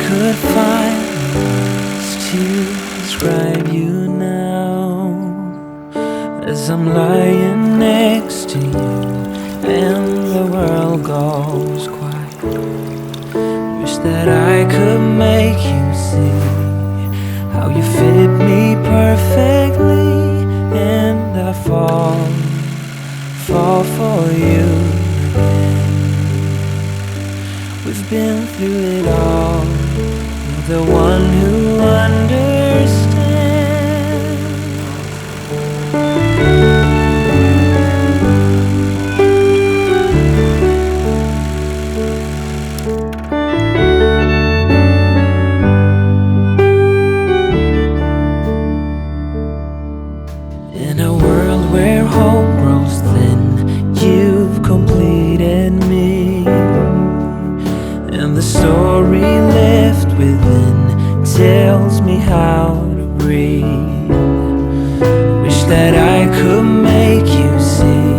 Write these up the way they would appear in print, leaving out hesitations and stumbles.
could find words to describe you now, as I'm lying next to you and the world goes quiet. Wish that I could make you see how you fit me perfectly, and I fall for you again. We've been through it all. You're the one who understands. In a world where hope grows thin, you've completed me, and the story left within tells me how to breathe. Wish that I could make you see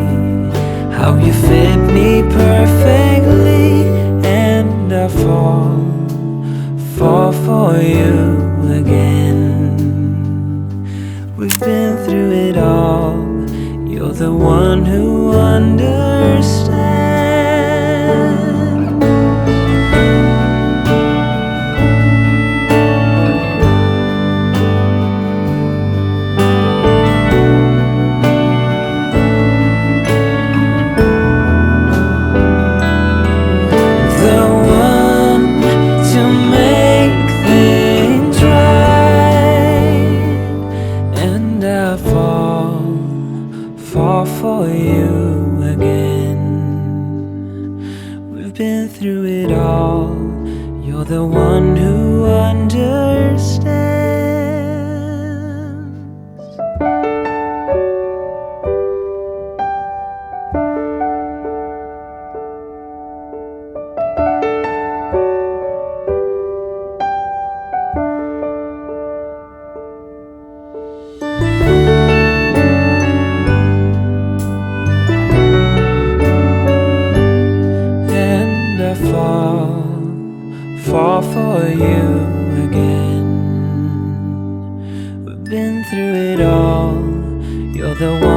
how you fit me perfectly, and I fall for you again. We've been through it all. You're the one who understands. The one to make things right, and I fall for you again. We've been through it all. You're the one who understands. Fall for you again. We've been through it all. You're the one